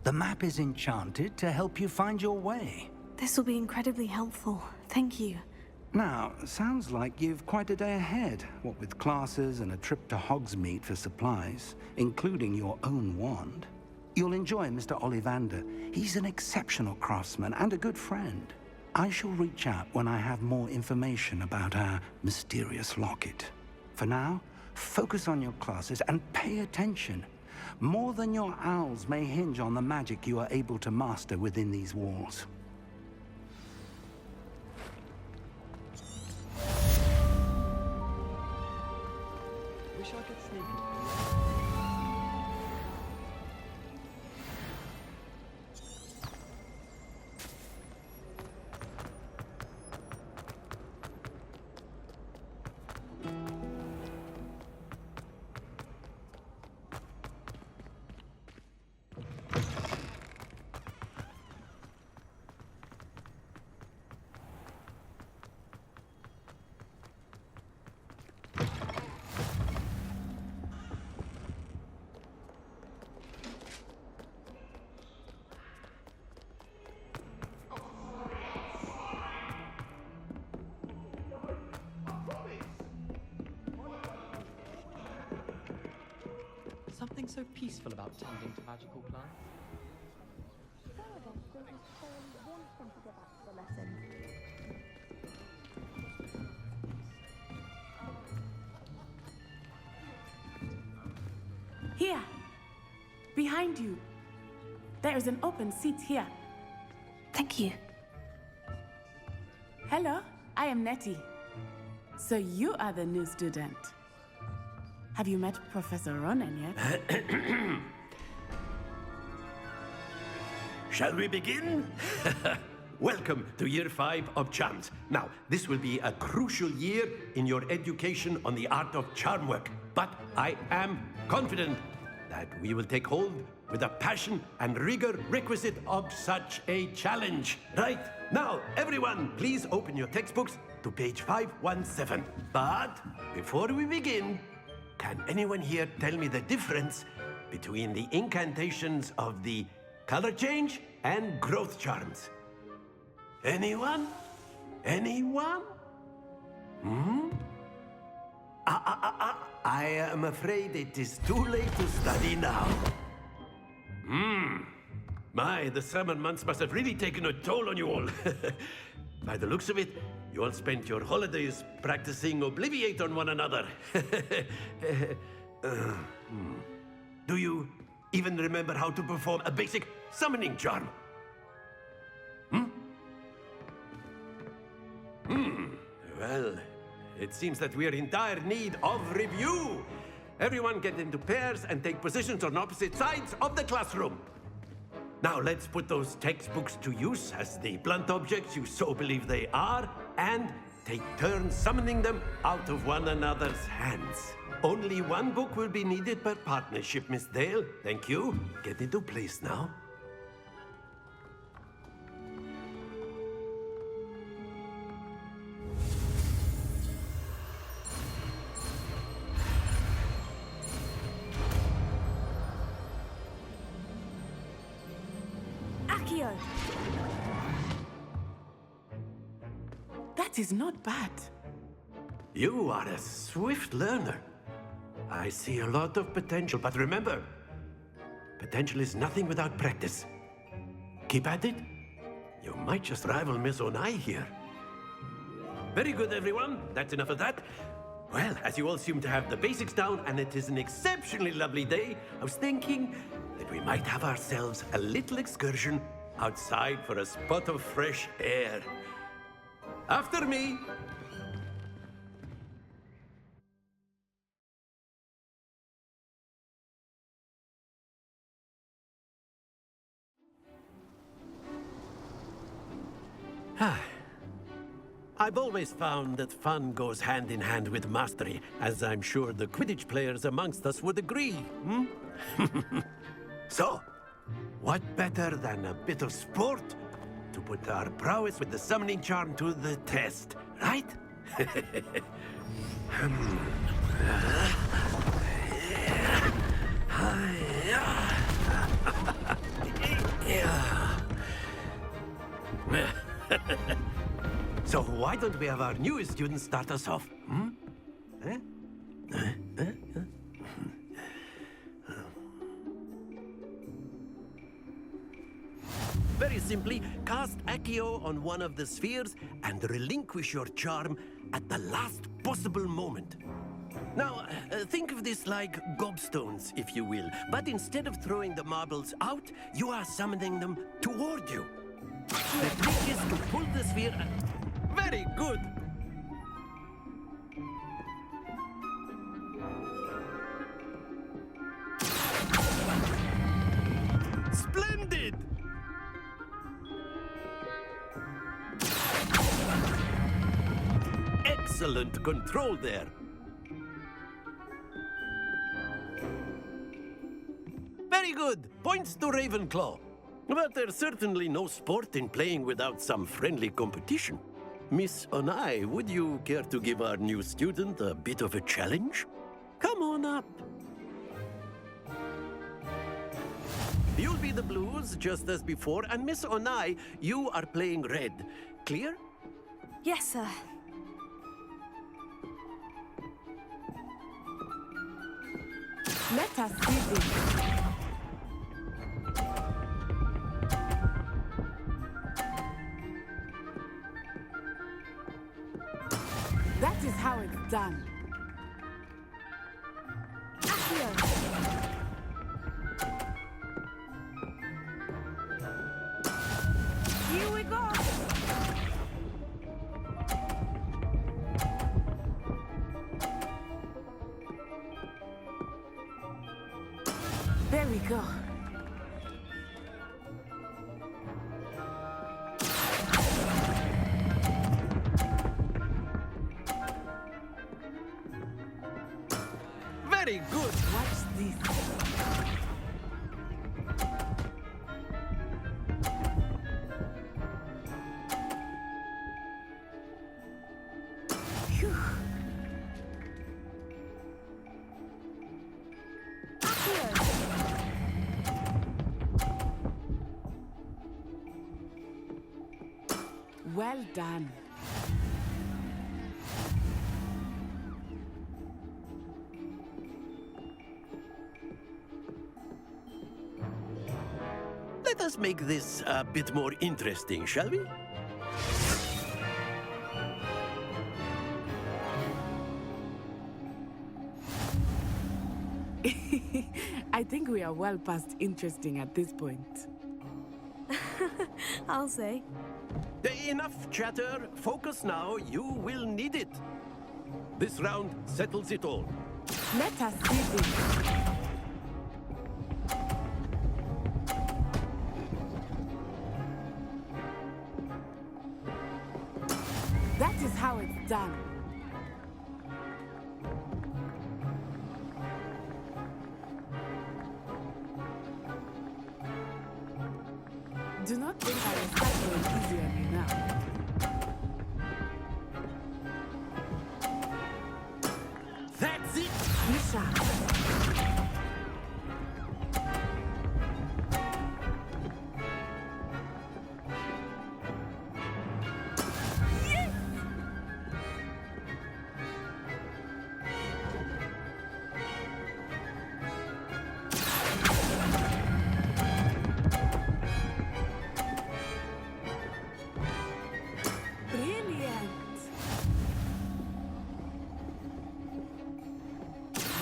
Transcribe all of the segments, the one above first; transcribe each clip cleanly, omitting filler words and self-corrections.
The map is enchanted to help you find your way. This will be incredibly helpful. Thank you. Now, sounds like you've quite a day ahead, what with classes and a trip to Hogsmeade for supplies, including your own wand. You'll enjoy Mr. Ollivander. He's an exceptional craftsman and a good friend. I shall reach out when I have more information about our mysterious locket. For now, focus on your classes and pay attention. More than your owls may hinge on the magic you are able to master within these walls. Wish I could sneak it. Something so peaceful about tending to magical plants. Here, behind you. There is an open seat here. Thank you. Hello, I am Natty. So you are the new student. Have you met Professor Ronen yet? Shall we begin? Welcome to Year 5 of Charms. Now, this will be a crucial year in your education on the art of charm work. But I am confident that we will take hold with the passion and rigor requisite of such a challenge. Right, now, everyone, please open your textbooks to page 517. But before we begin, can anyone here tell me the difference between the incantations of the color change and growth charms? Anyone? Anyone? I am afraid it is too late to study now. My, the summer months must have really taken a toll on you all. By the looks of it, you all spent your holidays practicing Obliviate on one another. Do you even remember how to perform a basic summoning charm? Well, it seems that we are in dire need of review. Everyone get into pairs and take positions on opposite sides of the classroom. Now let's put those textbooks to use as the blunt objects you so believe they are, and take turns summoning them out of one another's hands. Only one book will be needed per partnership, Miss Dale. Thank you. Get into place now. That is not bad. You are a swift learner. I see a lot of potential, but remember, potential is nothing without practice. Keep at it. You might just rival Miss Onai here. Very good, everyone. That's enough of that. Well, as you all seem to have the basics down, and it is an exceptionally lovely day, I was thinking that we might have ourselves a little excursion outside for a spot of fresh air. After me. I've always found that fun goes hand in hand with mastery, as I'm sure the Quidditch players amongst us would agree. So, what better than a bit of sport to put our prowess with the summoning charm to the test, right? why don't we have our newest student start us off? Hmm? Eh? Very simply, cast Accio on one of the spheres and relinquish your charm at the last possible moment. Now, think of this like gobstones, if you will, but instead of throwing the marbles out, you are summoning them toward you. The trick is to pull the sphere and... Very good! Splendid! Excellent control there. Very good. Points to Ravenclaw. But there's certainly no sport in playing without some friendly competition. Miss Onai, would you care to give our new student a bit of a challenge? Come on up. You'll be the blues, just as before, and Miss Onai, you are playing red. Clear? Yes, sir. Let us see this. That is how it's done. Here we go. There we go. Very good. Watch this. Phew. Well done. Let us make this a bit more interesting, shall we? I think we are well past interesting at this point. I'll say. Enough chatter. Focus now. You will need it. This round settles it all. Let us see this. That is how it's done. Do not think I will start going easy on you now. That's it. Be sharp.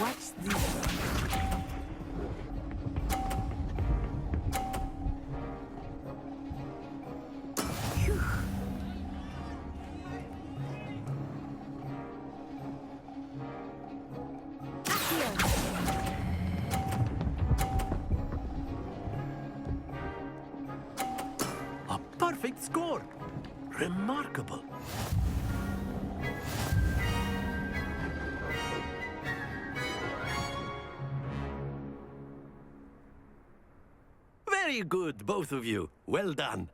Watch this. Phew. A perfect score. Remarkable. Very good, both of you. Well done.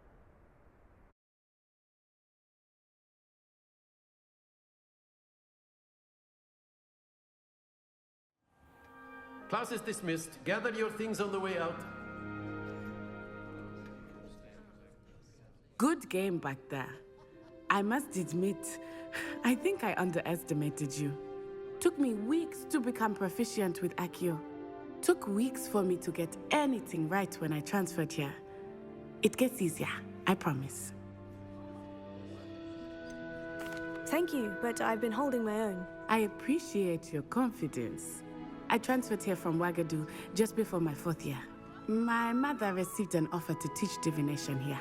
Class is dismissed. Gather your things on the way out. Good game back there. I must admit, I think I underestimated you. Took me weeks to become proficient with Accio. Took weeks for me to get anything right when I transferred here. It gets easier, I promise. Thank you, but I've been holding my own. I appreciate your confidence. I transferred here from Wagadu just before my 4th year. My mother received an offer to teach divination here.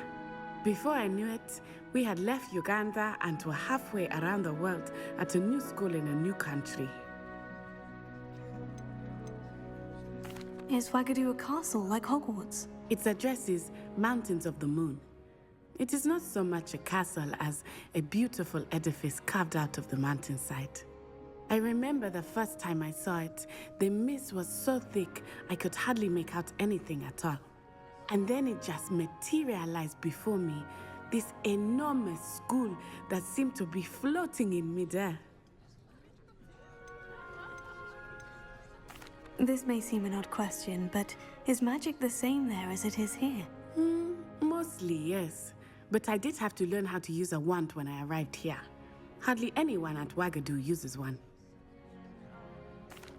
Before I knew it, we had left Uganda and were halfway around the world at a new school in a new country. Is Wagadu a castle like Hogwarts? Its address is Mountains of the Moon. It is not so much a castle as a beautiful edifice carved out of the mountainside. I remember the first time I saw it, the mist was so thick I could hardly make out anything at all. And then it just materialized before me, this enormous school that seemed to be floating in midair. This may seem an odd question, but is magic the same there as it is here? Mostly, yes. But I did have to learn how to use a wand when I arrived here. Hardly anyone at Wagadu uses one.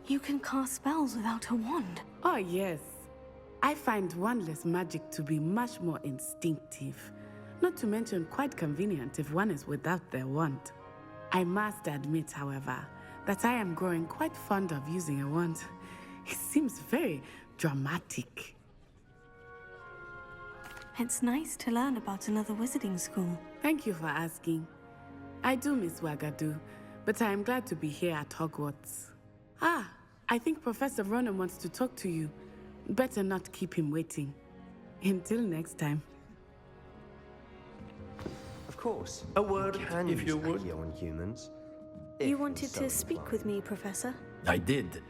You can cast spells without a wand. Oh, yes. I find wandless magic to be much more instinctive. Not to mention quite convenient if one is without their wand. I must admit, however, that I am growing quite fond of using a wand. It seems very dramatic. It's nice to learn about another wizarding school. Thank you for asking. I do miss Wagadu, but I am glad to be here at Hogwarts. Ah, I think Professor Ronen wants to talk to you. Better not keep him waiting. Until next time. Of course. A word, Can if use you would. Accio on humans. if You wanted so to speak inclined. with me, Professor? I did.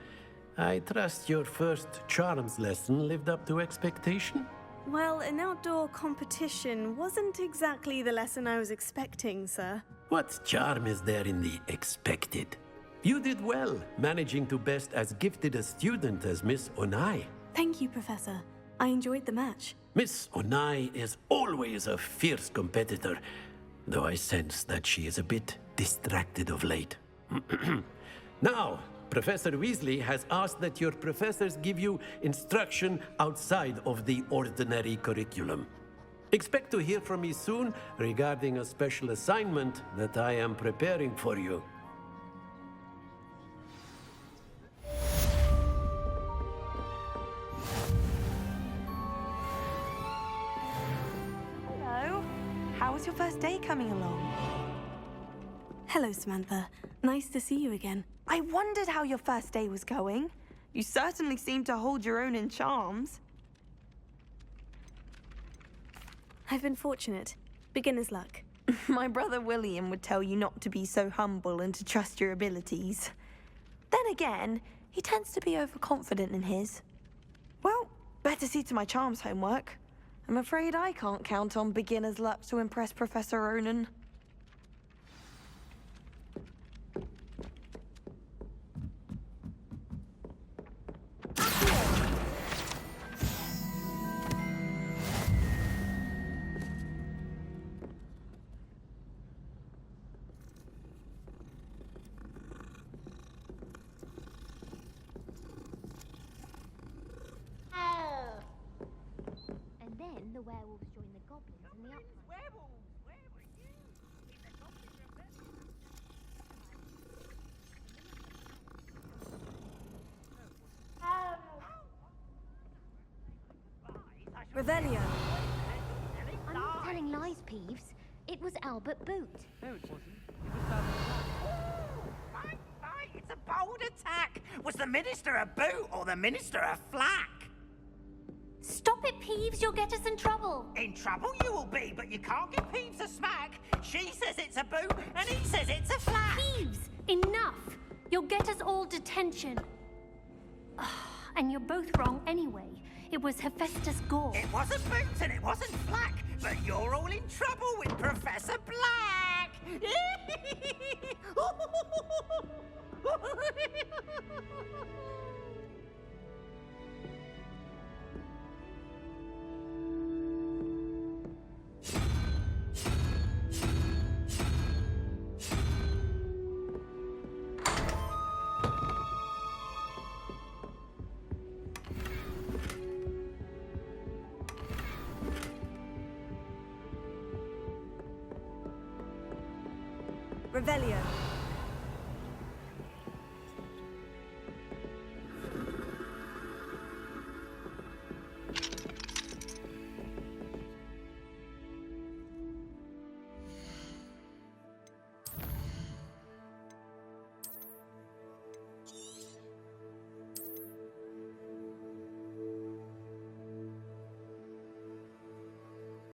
I trust your first charms lesson lived up to expectation? Well, an outdoor competition wasn't exactly the lesson I was expecting, sir. What charm is there in the expected? You did well, managing to best as gifted a student as Miss Onai. Thank you, Professor. I enjoyed the match. Miss Onai is always a fierce competitor, though I sense that she is a bit distracted of late. Now, Professor Weasley has asked that your professors give you instruction outside of the ordinary curriculum. Expect to hear from me soon regarding a special assignment that I am preparing for you. Hello. How was your first day coming along? Hello, Samantha. Nice to see you again. I wondered how your first day was going. You certainly seem to hold your own in charms. I've been fortunate. Beginner's luck. My brother William would tell you not to be so humble and to trust your abilities. Then again, he tends to be overconfident in his. Well, better see to my charms homework. I'm afraid I can't count on beginner's luck to impress Professor Ronen. And then the werewolves join the goblins in the upright. Revelio. I'm not telling lies, Peeves. It was Albert Boot. No, it wasn't. It's a bold attack! Was the Minister a boot or the Minister a flack? Stop it, Peeves. You'll get us in trouble. In trouble you will be, but you can't give Peeves a smack. She says it's a boot and he says it's a flack. Peeves, enough. You'll get us all detention. And you're both wrong anyway. It was Hephaestus Gore. It wasn't boot and it wasn't flack, but you're all in trouble with Professor Black. Revelio.